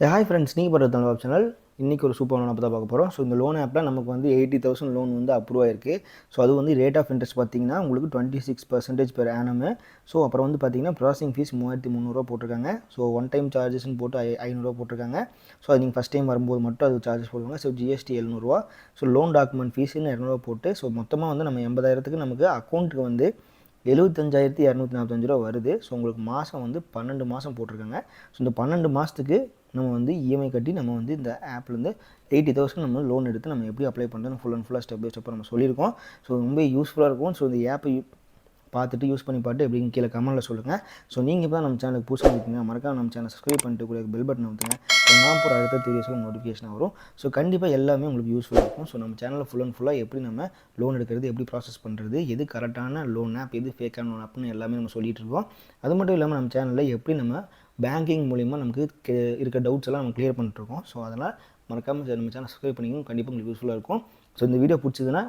Hi friends, நீங்கள் பார்க்குறது Tamil warp channel. இன்றைக்கி ஒரு சூப்பர் லோன் ஆப் தான் பார்க்க போகிறோம். ஸோ இந்த லோன் ஆப்பில் நமக்கு வந்து 80,000 லோன் வந்து அப்ரூவ் ஆயிருக்கு. ஸோ அது வந்து ரேட் ஆஃப் இன்ட்ரெஸ்ட் பார்த்தீங்கன்னா உங்களுக்கு 26% பெர் ஆனமு. ஸோ அப்புறம் வந்து பார்த்தீங்கன்னா ப்ராசஸிங் ஃபீஸ் 3300 போட்டிருக்காங்க. ஸோ ஒன் டைம் சார்ஜஸ்ன்னு போட்டு 500 போட்டிருக்காங்க. ஸோ அது நீங்கள் ஃபஸ்ட் டைம் வரும்போது மட்டும் அது சார்ஜஸ் போடுவாங்க. So GST 700. So loan document ஃபீஸ்ன்னு 200 போட்டு ஸோ மொத்தமாக வந்து நம்ம 80,000க்கு நமக்கு அக்கௌண்ட்டுக்கு வந்து 75,245 வருது. ஸோ உங்களுக்கு மாதம் வந்து 12 மாதம் போட்டிருக்காங்க. ஸோ இந்த 12 மாதத்துக்கு நம்ம வந்து இஎம்ஐ கட்டி நம்ம வந்து இந்த ஆப்லேருந்து 80,000 நம்ம லோன் எடுத்து நம்ம எப்படி அப்ளை பண்ணுறது ஃபுல் அண்ட் ஃபுல்லாக ஸ்டெப் பை ஸ்டெப்பாக நம்ம சொல்லியிருக்கோம். ஸோ ரொம்ப யூஸ்ஃபுல்லாக இருக்கும். ஸோ இந்த ஆப்பை பார்த்துட்டு யூஸ் பண்ணி பார்த்து எப்படின்னு கீழே கமெண்ட்டில் சொல்லுங்கள். ஸோ நீங்கள் இப்போ தான் நம்ம சேனலுக்கு புதுசாக இருக்கீங்க, மறக்காம நம்ம சேனல் சப்ஸ்கிரைப் பண்ணிட்டு கூட பெல் பட்டன் அமுத்துங்க. நான் போகிற அடுத்த வீடியோஸில் நோட்டிஃபிகேஷன் வரும். ஸோ கண்டிப்பாக எல்லாமே உங்களுக்கு யூஸ்ஃபுல்லாக இருக்கும். ஸோ நம்ம சேனலில் ஃபுல் அண்ட் ஃபுல்லாக எப்படி நம்ம லோன் எடுக்கிறது, எப்படி ப்ராசஸ் பண்ணுறது, எது கரெக்டான லோன் ஆப், எது ஃபேக்கான லோன் ஆப்னு எல்லாமே நம்ம சொல்லிகிட்டு இருக்கோம். அது மட்டும் இல்லாமல் நம்ம சேனலில் எப்படி நம்ம பேங்கிங் மூலிமா நமக்கு இருக்க டவுட்ஸ் எல்லாம் நம்ம கிளியர் பண்ணிட்டுருக்கோம். ஸோ அதனால் மறக்காமல் நம்ம சேனல் சப்ஸ்கிரைப் பண்ணிக்கணும். கண்டிப்பாக உங்களுக்கு யூஸ்ஃபுல்லாக இருக்கும். ஸோ இந்த வீடியோ பிடிச்சதுன்னா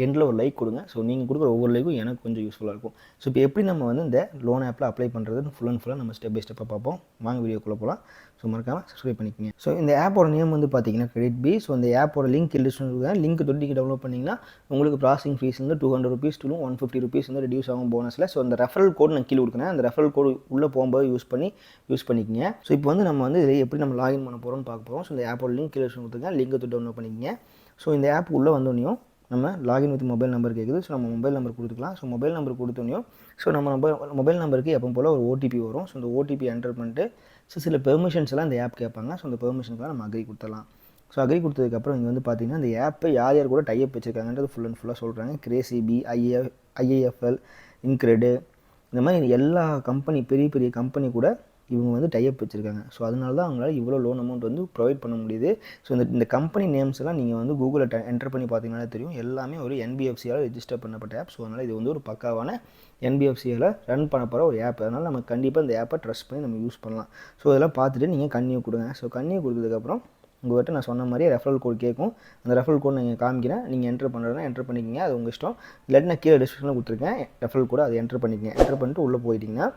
எண்டில் ஒரு லைக் கொடுங்க. ஸோ நீங்கள் கொடுக்குற ஒவ்வொரு லைக்கும் எனக்கு கொஞ்சம் யூஸ்ஃபுல்லாக இருக்கும். ஸோ இப்போ எப்படி நம்ம வந்து இந்த லோன் ஆப்பில் அப்ளை பண்ணுறதுன்னு ஃபுல் அண்ட் ஃபுல்லாக நம்ம ஸ்டெப் பை ஸ்டெப்பாக பார்ப்போம். வாங்க வீடியோக்குள்ளே போகலாம். ஸோ மறக்காமல் சப்ஸ்கிரைப் பண்ணிக்கோங்க. ஸோ இந்த ஆப்போட நேம் வந்து பார்த்தீங்கன்னா கிரெடிட் பி. ஸோ இந்த ஆப்போட லிங்க் டிஸ்கிரிப்ஷனில் லிங்க் தொட்டு நீங்கள் டவுன்லோட் பண்ணிங்கன்னா உங்களுக்கு ப்ராசஸிங் ஃபீஸ் வந்து 200 rupees to 150 rupees வந்து ரெடியூஸ் ஆகும் போனஸில். ஸோ அந்த ரெஃபரல் கோட் நான் கீழே கொடுக்குறேன். அந்த ரெஃபரல் கோடு உள்ளே போகும்போது யூஸ் பண்ணிக்கோங்க. ஸோ இப்போ வந்து நம்ம வந்து இதில் எப்படி நம்ம லாகின் பண்ண போகிறோம்னு பார்க்க போகிறோம். ஸோ இந்த ஆப்போட லிங்க் கீழே கொடுத்துருங்க, லிங்க் தொட்டு டவுன்லோட் பண்ணிக்கோங்க. ஸோ இந்த ஆப் உள்ளே வந்தோடனையும் நம்ம லாகின் வித் மொபைல் நம்பர் கேட்குது. ஸோ நம்ம மொபைல் நம்பர் கொடுத்துக்கலாம். ஸோ மொபைல் நம்பர் கொடுத்தோனையும் ஸோ நம்ம மொபைல் நம்பருக்கு எப்போ போல் ஒரு ஓடிபி வரும். ஸோ இந்த ஓடிபி என்டர் பண்ணிட்டு ஸோ சில பெர்மிஷன்ஸ் எல்லாம் இந்த ஆப் கேட்பாங்க. ஸோ அந்த பெர்மிஷன்ஸ்லாம் நம்ம அக்ரி கொடுத்துடலாம். ஸோ அக்ரி கொடுத்ததுக்கப்புறம் இங்கே வந்து பார்த்தீங்கன்னா இந்த ஆப்பை யார் கூட டைப் வச்சுருக்காங்கன்றது ஃபுல் அண்ட் ஃபுல்லாக சொல்கிறாங்க. கிரேசிபி, ஐஏஎஃப்எல், இன்க்ரெடு, இந்த மாதிரி எல்லா கம்பெனி, பெரிய பெரிய கம்பெனி கூட இவங்க வந்து டைப் வச்சுருக்காங்க. ஸோ அதனால தான் அவங்களால இவ்வளோ லோன் அமௌண்ட் வந்து ப்ரொவைட் பண்ண முடியுது. ஸோ இந்த கம்பெனி நேம்ஸ் எல்லாம் நீங்கள் வந்து கூகுளில் என்டர் பண்ணி பார்த்தீங்கன்னா தெரியும். எல்லாமே ஒரு என்பிஎஃப்சியால் ரெஜிஸ்டர் பண்ணப்பட்ட ஆப். ஸோ அதனால் இது வந்து ஒரு பக்காவான என்பிஎஃப்சியால் ரன் பண்ண போகிற ஒரு ஆப். அதனால் நம்ம கண்டிப்பாக இந்த ஆப்பை ட்ரஸ்ட் பண்ணி நம்ம யூஸ் பண்ணலாம். ஸோ இதெல்லாம் பார்த்துட்டு நீங்கள் கன்னியூ கொடுங்க. ஸோ கன்னியூ கொடுத்ததுக்கப்புறம் உங்கள்கிட்ட நான் சொன்ன மாதிரி ரெஃபரல் கோட் கேட்கும். அந்த ரெஃபரல் கோட் நீங்கள் காமிக்கிறேன். நீங்கள் என்டர் பண்ணுறதுனா என்டர் பண்ணிக்கங்க, அது உங்கள் இஷ்டம். இல்லாட்டி நான் கீழே டிஸ்கிரிப்ஷனில் கொடுத்துருக்கேன் ரெஃபரல் கோட், அதை என்டர் பண்ணிக்கங்க. என்டர் பண்ணிட்டு உள்ளே போயிட்டிங்கன்னா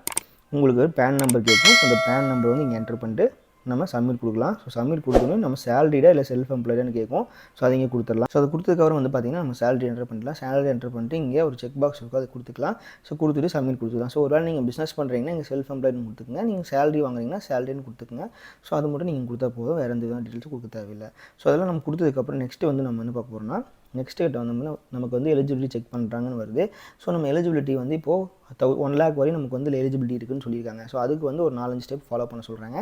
உங்களுக்கு ஒரு பேன் நம்பர் கேட்கும். ஸோ அந்த பேன் நம்பர் வந்து இங்கே என்டர் பண்ணிட்டு நம்ம சப்மிட் கொடுக்கலாம். ஸோ சப்மிட் கொடுத்தோன்னே நம்ம சேலரிடா இல்லை செல்ஃப் எம்ப்ளாய்டான்னு கேட்கும். ஸோ அதை இங்கே கொடுத்துடலாம். ஸோ அது கொடுத்ததுக்கப்புறம் வந்து பார்த்திங்கன்னா நம்ம சேலரி என்டர் பண்ணிக்கலாம். சேலரி என்டர் பண்ணிட்டு இங்கே ஒரு செக் பாக்ஸ் இருக்கும், அதை கொடுத்துக்கலாம். ஸோ கொடுத்துட்டு சப்மிட் கொடுத்துக்கலாம். ஸோ ஒரு வேளை நீங்கள் பிஸ்னஸ் பண்ணுறீங்கன்னா இங்கே செல்ஃப் எம்ப்ளாய்டுன்னு கொடுத்துக்குங்க. நீங்கள் சேலரி வாங்குறீங்கன்னா சேலரின்னு கொடுத்துக்குங்க. ஸோ அது மட்டும் நீங்கள் கொடுத்தா போதும், வேறு எந்த டீட்டெயில்ஸும் கொடுக்க தேவையில்லை. ஸோ அதெல்லாம் நம்ம கொடுத்ததுக்கப்புறம் நெக்ஸ்ட்டு வந்து நம்ம என்ன பார்க்க போகிறோம்னா, நெக்ஸ்ட் டேட் வந்தோம்னா நமக்கு வந்து எலிஜிபிலிட்டி செக் பண்ணுறாங்கன்னு வருது. ஸோ நம்ம எலிஜிபிலிட்டி வந்து இப்போது 1 lakh வரையும் நமக்கு வந்து எலிஜிபிலிட்டி இருக்குதுன்னு சொல்லியிருக்காங்க. ஸோ அதுக்கு வந்து ஒரு 4-5 ஸ்டெப் ஃபாலோ பண்ண சொல்கிறாங்க.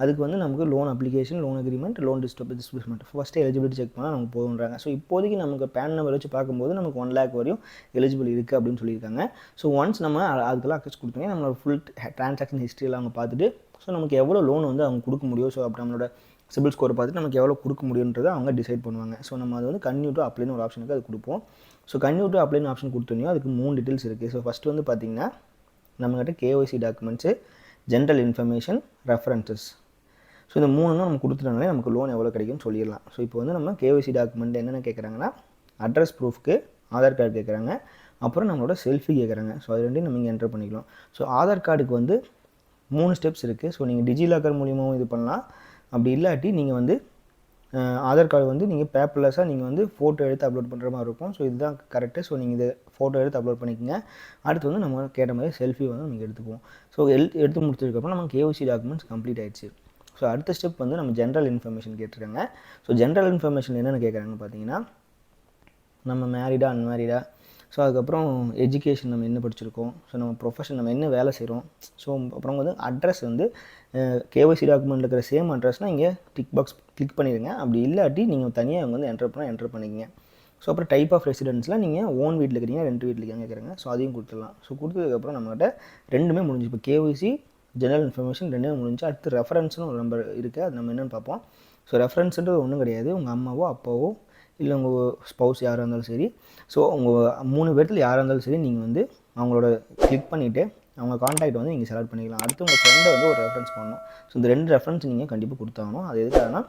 அதுக்கு வந்து நமக்கு loan application, loan agreement, loan disbursement first eligibility check பண்ணால் நமக்கு போதுன்றாங்க. ஸோ இப்போதைக்கு நமக்கு பேன் நம்பர் வச்சு பார்க்கும்போது நமக்கு 1 lakh வரையும் எலிஜிபிள் இருக்குது அப்படின்னு சொல்லியிருக்காங்க. ஸோ ஒன்ஸ் நம்ம அதுக்கெல்லாம் அக்சஸ் கொடுத்தோன்னே நம்மளோட ஃபுல் ட்ரான்சாக்ஷன் ஹிஸ்ட்ரியெல்லாம் அவங்க பார்த்துட்டு ஸோ நமக்கு எவ்வளோ லோன் வந்து அவங்க கொடுக்க முடியும், ஸோ அப்படி நம்மளோட சிபில் ஸ்கோரை பார்த்துட்டு நமக்கு எவ்வளோ கொடுக்க முடியுன்றதை அவங்க டிசைட் பண்ணுவாங்க. ஸோ நம்ம அது வந்து கன்னியூ டு அப்ளைன்னு ஒரு ஆப்ஷனுக்கு அது கொடுப்போம். ஸோ கன்னியூ டு அப்ளைன்னு ஆப்ஷன் கொடுத்தோன்னே அதுக்கு 3 டீட்டெயில்ஸ் இருக்குது. ஸோ ஃபஸ்ட்டு வந்து பார்த்திங்கன்னா நம்மகிட்ட KYC documents, general information, references. So இந்த 3ம் நம்ம கொடுத்துட்டோம்னாலே நமக்கு லோன் எவ்வளோ கிடைக்கும்னு சொல்லிடலாம். ஸோ இப்போ வந்து நம்ம கேஒய்சி டாக்குமெண்ட் என்னென்ன கேட்குறாங்கன்னா அட்ரஸ் ப்ரூஃப்க்கு ஆதார் கார்டு கேட்குறாங்க, அப்புறம் நம்மளோட செல்ஃபி கேட்குறாங்க. ஸோ அது ரெண்டையும் நம்ம இங்கே என்டர் பண்ணிக்கலாம். ஸோ ஆதார் கார்டுக்கு வந்து 3 ஸ்டெப்ஸ் இருக்குது. ஸோ நீங்கள் டிஜிலாக்கர் மூலியமாகவும் இது பண்ணலாம். அப்படி இல்லாட்டி நீங்கள் வந்து ஆதார் கார்டு வந்து நீங்கள் பேப்பர்லெஸ்ஸாக நீங்கள் வந்து ஃபோட்டோ எடுத்து அப்லோட் பண்ணுற மாதிரி இருக்கும். ஸோ இதுதான் கரெக்டு. ஸோ நீங்கள் இதை ஃபோட்டோ எடுத்து அப்லோட் பண்ணிக்கோங்க. அடுத்து வந்து நம்ம கேட்ட மாதிரி செல்ஃபி வந்து நீங்கள் எடுத்துக்குவோம். ஸோ எடுத்து முடிச்சதுக்கப்புறம் நம்ம கேஒய்சி டாக்குமெண்ட்ஸ் கம்ப்ளீட் ஆயிடுச்சு. ஸோ அடுத்த ஸ்டெப் வந்து நம்ம ஜென்ரல் இன்ஃபர்மேஷன் கேட்டிருக்காங்க. ஸோ ஜென்ரல் இன்ஃபர்மேஷன் என்னென்னு கேட்குறாங்கன்னு பார்த்தீங்கன்னா நம்ம மேரிடா, அன்மேரிடா, ஸோ அதுக்கப்புறம் எஜுகேஷன் நம்ம என்ன படிச்சிருக்கோம், ஸோ நம்ம ப்ரொஃபஷன் நம்ம என்ன வேலை செய்கிறோம், ஸோ அப்புறம் வந்து அட்ரஸ் வந்து கேஒய்சி டாக்குமெண்ட் இருக்கிற சேம் அட்ரஸ்னால் இங்கே டிக் பாக்ஸ் கிளிக் பண்ணிடுங்க. அப்படி இல்லாட்டி நீங்கள் தனியாக அவங்க வந்து என்டர் பண்ணிக்கங்க. ஸோ அப்புறம் டைப் ஆஃப் ரெசிடென்ஸில் நீங்கள் ஓன் வீட்டில் இருக்கிறீங்க, ரெண்ட் வீட்டில் இருக்கீங்க கேட்குறாங்க. ஸோ அதையும் கொடுத்துடலாம். ஸோ கொடுத்ததுக்கப்புறம் நம்மகிட்ட ரெண்டுமே முடிஞ்சு. இப்போ கேஒய்சி, ஜெனரல் இன்ஃபர்மேஷன் ரெண்டுமே முடிஞ்சு. அடுத்து ரெஃபரன்ஸ்னு ஒரு நம்பர் இருக்குது, அது நம்ம என்னென்னு பார்ப்போம். ஸோ ரெஃபரன்ஸுன்றது ஒன்றும் கிடையாது, உங்கள் அம்மாவோ அப்பாவோ இல்லை உங்கள் ஸ்பௌஸ் யாராக இருந்தாலும் சரி, ஸோ உங்கள் 3 பேர்த்தில் யாராக இருந்தாலும் சரி நீங்கள் வந்து அவங்களோட கிளிக் பண்ணிவிட்டு அவங்க கான்டாக்ட் வந்து நீங்கள் செலக்ட் பண்ணிக்கலாம். அடுத்து உங்கள் ஃப்ரெண்டை வந்து ஒரு ரெஃபரன்ஸ் பண்ணணும். ஸோ இந்த 2 ரெஃபரன்ஸ் நீங்கள் கண்டிப்பாக கொடுத்தாகணும். அது எதுக்காகனா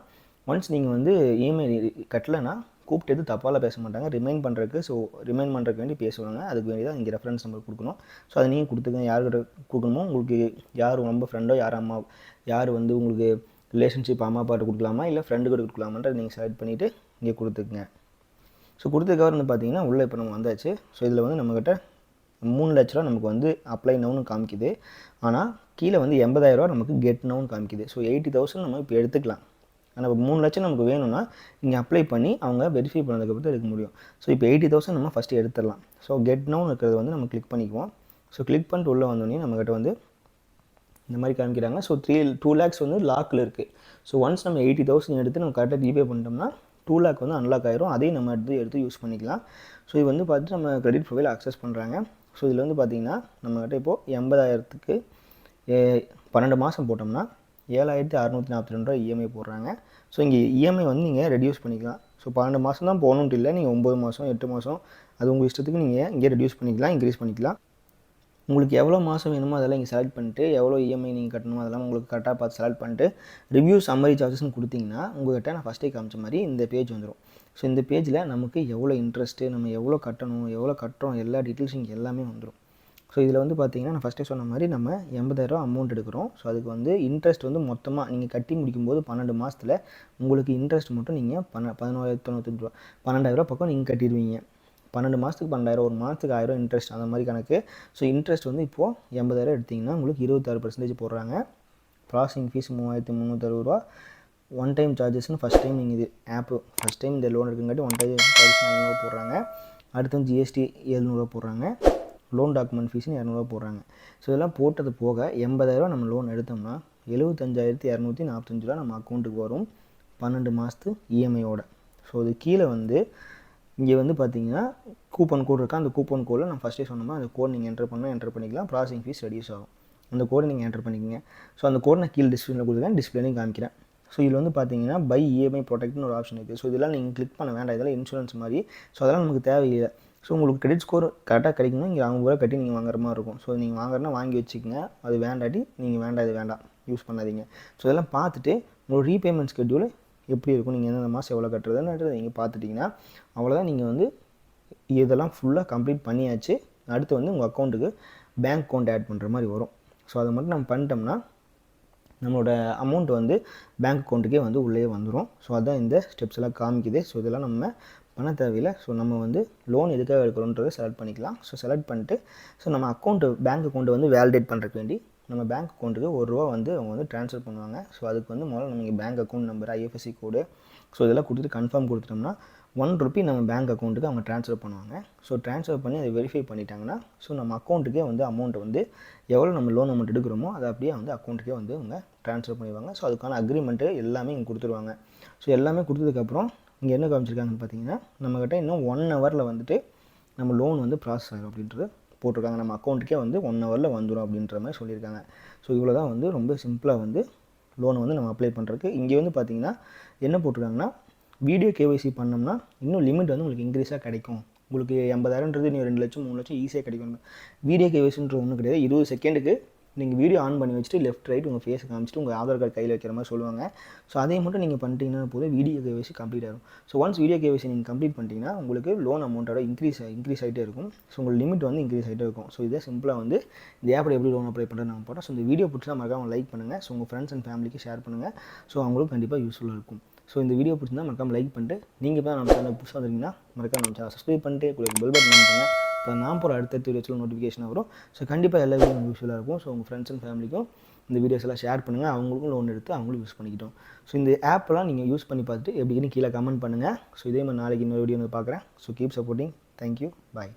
ஒன்ஸ் நீங்கள் வந்து இஎம்ஐ கட்டலைன்னா கூப்பிட்டு எது தப்பால் பேச மாட்டாங்க, ரிமைண்ட் பண்ணுறதுக்கு வேண்டி பேசுவாங்க. அதுக்கு வேண்டி தான் இங்கே ரெஃபரன்ஸ் நம்பர் கொடுக்கணும். ஸோ அதை நீங்கள் கொடுத்துங்க. யார்கிட்ட கொடுக்கணுமோ உங்களுக்கு, யார் ரொம்ப ஃப்ரெண்டோ, யார் அம்மா, யார் வந்து உங்களுக்கு ரிலேஷன்ஷிப் அம்மா அப்பாட்ட கொடுக்கலாமா இல்லை ஃப்ரெண்டு கூட கொடுக்கலாமான்றது நீங்கள் செலக்ட் பண்ணிவிட்டு இங்கே கொடுத்துக்குங்க. ஸோ கொடுத்ததுக்கப்புறம் வந்து பார்த்தீங்கன்னா உள்ளே இப்போ நம்ம வந்தாச்சு. ஸோ இதில் வந்து நம்மக்கிட்ட 3 லட்ச ரூபா நமக்கு வந்து அப்ளை நவுன்னு காமிக்குது. ஆனால் கீழே வந்து 80,000 ரூபா நமக்கு கெட் நவுன்னு காமிக்குது. ஸோ 80,000 நம்ம இப்போ எடுத்துக்கலாம். ஆனால் இப்போ 3 லட்சம் நமக்கு வேணும்னா இங்கே அப்ளை பண்ணி அவங்க வெரிஃபை பண்ணதுக்கப்புறம் தான் எடுக்க முடியும். ஸோ இப்போ 80,000 நம்ம ஃபஸ்ட்டு எடுத்துடலாம். ஸோ கெட் நவுன்னு இருக்கிறது வந்து நம்ம கிளிக் பண்ணிக்குவோம். ஸோ கிளிக் பண்ணிட்டு உள்ளே வந்தோடனே நம்மக்கிட்ட வந்து இந்த மாதிரி காமிக்கிறாங்க. ஸோ 2 லேக்ஸ் வந்து லாக்கில் இருக்குது. ஸோ ஒன்ஸ் நம்ம 80,000 எடுத்து நம்ம கரெக்டாக ஜிபே பண்ணிட்டோம்னா 2 லேக் வந்து அன்லாக் ஆயிரும். அதையும் நம்ம எடுத்து யூஸ் பண்ணிக்கலாம். ஸோ இது வந்து பார்த்துட்டு நம்ம கிரெடிட் ப்ரொஃபைல் அக்சஸ் பண்ணுறாங்க. ஸோ இதில் வந்து பார்த்திங்கன்னா நம்மக்கிட்ட இப்போது 80,000க்கு 12 மாதம் போட்டோம்னா 7,642 ரூபா இஎம்ஐ போடுறாங்க. ஸோ இங்கே இஎம்ஐ வந்து நீங்கள் ரெடியூஸ் பண்ணிக்கலாம். ஸோ 12 மாதம் தான் போகணுன்ட்டு இல்லை, நீங்கள் 9 மாதம் 8 மாதம் அது உங்கள் இஷ்டத்துக்கு நீங்கள் இங்கே ரெடியூஸ் பண்ணிக்கலாம், இன்க்ரீஸ் பண்ணிக்கலாம். உங்களுக்கு எவ்வளோ மாதம் வேணுமோ அதெல்லாம் இங்கே செலக்ட் பண்ணிட்டு எவ்வளோ இஎம்ஐ நீங்கள் கட்டணுமோ அதெல்லாம் உங்களுக்கு கரெக்டாக பார்த்து செலக்ட் பண்ணிட்டு ரிவ்யூ சம்மரி சார்ஜஸ்ன்னு கொடுத்தீங்கன்னா உங்கள்கிட்ட நான் ஃபஸ்ட்டே காமிச்ச மாதிரி இந்த பேஜ் வந்துடும். ஸோ இந்த பேஜில் நமக்கு எவ்வளோ இன்ட்ரெஸ்ட்டு, நம்ம எவ்வளோ கட்டணும், எவ்வளோ கட்டுறோம், எல்லா டீட்டெயில்ஸும் இங்கே எல்லாமே வந்துடும். ஸோ இதில் வந்து பார்த்தீங்கன்னா நான் ஃபஸ்ட்டே சொன்ன மாதிரி நம்ம 80,000 அமௌண்ட் எடுக்கிறோம். ஸோ அதுக்கு வந்து இன்ட்ரெஸ்ட் வந்து மொத்தமாக நீங்கள் கட்டி முடிக்கும்போது 12 மாதத்தில் உங்களுக்கு இன்ட்ரெஸ்ட் மட்டும் நீங்கள் 11,995 ரூபா 12,000 பக்கம் நீங்கள் கட்டிடுவீங்க. 12 மாதத்துக்கு 12,000, ஒரு மாதத்துக்கு 1000 இன்ட்ரெஸ்ட் அந்த மாதிரி கணக்கு. ஸோ இன்ட்ரெஸ்ட் வந்து இப்போது 80,000 எடுத்திங்கன்னா உங்களுக்கு 26% போடுறாங்க. ப்ராசஸிங் ஃபீஸ் 3,360 ரூபா. ஒன் டைம் சார்ஜஸ்னு ஃபஸ்ட் டைம் நீங்கள் இது ஆப்பு ஃபஸ்ட் டைம் இந்த லோன் எடுக்குங்காட்டி ஒன் டைம் சார்ஜஸ் 500 போடுறாங்க. அடுத்து ஜிஎஸ்டி 700 போடுறாங்க. லோன் டாக்குமெண்ட் ஃபீஸ்னு 200 போடுறாங்க. ஸோ இதெல்லாம் போட்டது போக 80,000 நம்ம லோன் எடுத்தோம்னா 75,245 ரூபா நம்ம அக்கௌண்ட்டுக்கு வரும் 12 மாதத்து இஎம்ஐயோட. ஸோ இது கீழே வந்து இங்கே வந்து பார்த்தீங்கன்னா கூப்பன் கோட் இருக்கா, அந்த கூப்பன் கோடில் நான் ஃபஸ்ட்டே சொன்னோம்னா அந்த கோட் நீங்கள் என்டர் பண்ணிக்கலாம். ப்ராசஸிங் ஃபீஸ் ரெடியூஸ் ஆகும். அந்த கோடை நீங்கள் என்டர் பண்ணிக்கோங்க. ஸோ அந்த கோட் நான் கீழே டிஸ்பிளேல கொடுத்துருக்கேன், டிஸ்பிளேலையும் காமிக்கிறேன். ஸோ இதில் வந்து பார்த்தீங்கன்னா பை இஎம்ஐ ப்ரொடெக்ட்னு ஒரு ஆப்ஷன் இருக்குது. ஸோ இதெல்லாம் நீங்கள் கிளிக் பண்ண வேண்டாம், இதெல்லாம் இன்சூரன்ஸ் மாதிரி. ஸோ அதெல்லாம் நமக்கு தேவையில்லை. ஸோ உங்களுக்கு கிரெடிட் ஸ்கோர் கரெக்டாக கிடைக்கணும், இங்கே அவங்க கூட கட்டி நீங்கள் வாங்குற மாதிரி இருக்கும். ஸோ நீங்கள் வாங்குறனா வாங்கி வச்சுக்கோங்க, அது வேண்டாட்டி நீங்கள் வேண்டாம், இது வேண்டாம், யூஸ் பண்ணாதீங்க. ஸோ இதெல்லாம் பார்த்துட்டு உங்களோட ரீபேமெண்ட் ஸ்கெட்யூல் எப்படி இருக்கும், நீங்கள் எந்தெந்த மாதம் எவ்வளோ கட்டுறதுன்றது நீங்கள் பார்த்துட்டிங்கன்னா அவ்வளோதான். நீங்கள் வந்து இதெல்லாம் ஃபுல்லாக கம்ப்ளீட் பண்ணியாச்சு. அடுத்து வந்து உங்கள் அக்கௌண்ட்டுக்கு பேங்க் அக்கௌண்ட் ஆட் பண்ணுற மாதிரி வரும். ஸோ அதை மட்டும் நம்ம பண்ணிட்டோம்னா நம்மளோட அமௌண்ட் வந்து பேங்க் அக்கௌண்ட்டுக்கே வந்து உள்ளே வந்துடும். ஸோ அதுதான் இந்த ஸ்டெப்ஸ் எல்லாம் காமிக்குது. ஸோ இதெல்லாம் நம்ம பண்ண தேவையில்லை. ஸோ நம்ம வந்து லோன் எதுக்காக எடுக்கிறோன்றதை செலக்ட் பண்ணிக்கலாம். ஸோ செலக்ட் பண்ணிட்டு நம்ம பேங்க் அக்கௌண்ட்டை வந்து வேலிடேட் பண்ணுறதுக்கு வேண்டி நம்ம பேங்க் அக்கௌண்ட்டுக்கு ₹1 வந்து அவங்க வந்து ட்ரான்ஸ்ஃபர் பண்ணுவாங்க. ஸோ அதுக்கு வந்து முதல்ல நம்ம இங்கே பேங்க் அக்கௌண்ட் நம்பர், ஐஎஃப்எஸ்சி கோடு, ஸோ இதெல்லாம் கொடுத்துட்டு கன்ஃபார்ம் கொடுத்துட்டோம்னா ₹1 நம்ம பேங்க் அக்கௌண்ட்டுக்கு அவங்க ட்ரான்ஸ்ஃபர் பண்ணுவாங்க. ஸோ ட்ரான்ஸ்ஃபர் பண்ணி அதை வெரிஃபை பண்ணிட்டாங்கன்னா ஸோ நம்ம அக்கௌண்ட்டுக்கே வந்து அமௌண்ட்டை வந்து எவ்வளோ நம்ம லோன் அமௌண்ட் எடுக்கிறோமோ அதை அப்படியே வந்து அக்கௌண்ட்டுக்கே வந்து அவங்க ட்ரான்ஸ்ஃபர் பண்ணிடுவாங்க. ஸோ அதுக்கான அக்ரிமெண்ட்டு எல்லாமே இங்கே கொடுத்துருவாங்க. ஸோ எல்லாமே கொடுத்ததுக்கப்புறம் இங்கே என்ன காமிச்சிருக்காங்கன்னு பார்த்தீங்கன்னா நம்மக்கிட்ட இன்னும் 1 ஹவரில் வந்துட்டு நம்ம லோன் வந்து ப்ராசஸ் ஆகும் அப்படின்றது போட்டிருக்காங்க. நம்ம அக்கௌண்ட்டுக்கே வந்து 1 ஹவரில் வந்துடும் அப்படின்ற மாதிரி சொல்லியிருக்காங்க. ஸோ இவ்வளோ தான் வந்து ரொம்ப சிம்பிளாக வந்து லோனை வந்து நம்ம அப்ளை பண்ணுறதுக்கு. இங்கே வந்து பார்த்திங்கன்னா என்ன போட்டிருக்காங்கன்னா வீடியோ கேஒய்சி பண்ணோம்னா இன்னும் லிமிட் வந்து உங்களுக்கு இன்க்ரீஸாக கிடைக்கும். உங்களுக்கு 80,000ன்றது இன்னும் 2 லட்சம் 3 லட்சம் ஈஸியாக கிடைக்கும். வீடியோ கேஒய்சின்ற ஒன்றும் கிடையாது. 20 செகண்டுக்கு நீங்கள் வீடியோ ஆன் பண்ணி வச்சுட்டு லெஃப்ட் ரைட் உங்கள் ஃபேஸை காமிச்சிட்டு உங்கள் ஆதார் கார்டு கையில் வைக்கிற மாதிரி சொல்லுவாங்க. ஸோ அதை மட்டும் நீங்கள் பண்ணிட்டீங்கன்னா போதும், வீடியோ கேஒய்சி கம்ப்ளீட் ஆகும். ஸோ ஒன்ஸ் வீடியோ கேஒய்சி நீங்கள் கம்ப்ளீட் பண்ணிட்டீங்கன்னா உங்களுக்கு லோன் அமௌண்ட்டோட இன்க்ரீஸ் ஆகிட்டே இருக்கும். ஸோ உங்களுக்கு லிமிட் வந்து இன்க்ரீஸ் ஆகிட்டே இருக்கும். ஸோ இதே சிம்பிளாக வந்து இந்த ஆப்பில் எப்படி லோன் அப்ளை பண்ணுறது நம்ம போட்டோம். ஸோ இந்த வீடியோ பிடிச்சா மறக்காம லைக் பண்ணுங்கள். ஸோ உங்கள் ஃப்ரெண்ட்ஸ் அண்ட் ஃபேமிலிக்கு ஷேர் பண்ணுங்கள். ஸோ அவங்களுக்கு கண்டிப்பாக யூஸ்ஃபுல்லாக இருக்கும். ஸோ இந்த வீடியோ பிடிச்சிருந்தா மறக்காம லைக் பண்ணிட்டு நீங்கள் இப்போ நம்ம சேனல் புதுசாக வந்தீங்கன்னா மறக்காம நம்ம சேனல் சப்ஸ்கிரைப் பண்ணிட்டு பெல் பட்டன் பண்ணுங்கள். இப்போ நான் போகிற அடுத்த வீடியோஸில் நோட்டிஃபிகேஷன் வரும். ஸோ கண்டிப்பாக எல்லா வீடியோ யூஸ்ஃபுல்லாக இருக்கும். ஸோ உங்கள் ஃப்ரெண்ட்ஸ் அண்ட் ஃபேமிலிக்கும் இந்த வீடியோஸ் எல்லாம் ஷேர் பண்ணுங்கள், அவங்களுக்கும் லோன் எடுத்து அவங்களும் யூஸ் பண்ணிக்கிட்டோம். ஸோ இந்த ஆப்பெல்லாம் நீங்கள் யூஸ் பண்ணி பார்த்துட்டு எப்படின்னு கீழே கமெண்ட் பண்ணுங்கள். ஸோ இதே மாதிரி நாளைக்கு இன்னொரு வீடியோ வந்து பார்க்குறேன். So keep supporting. தேங்க்யூ. பாய்.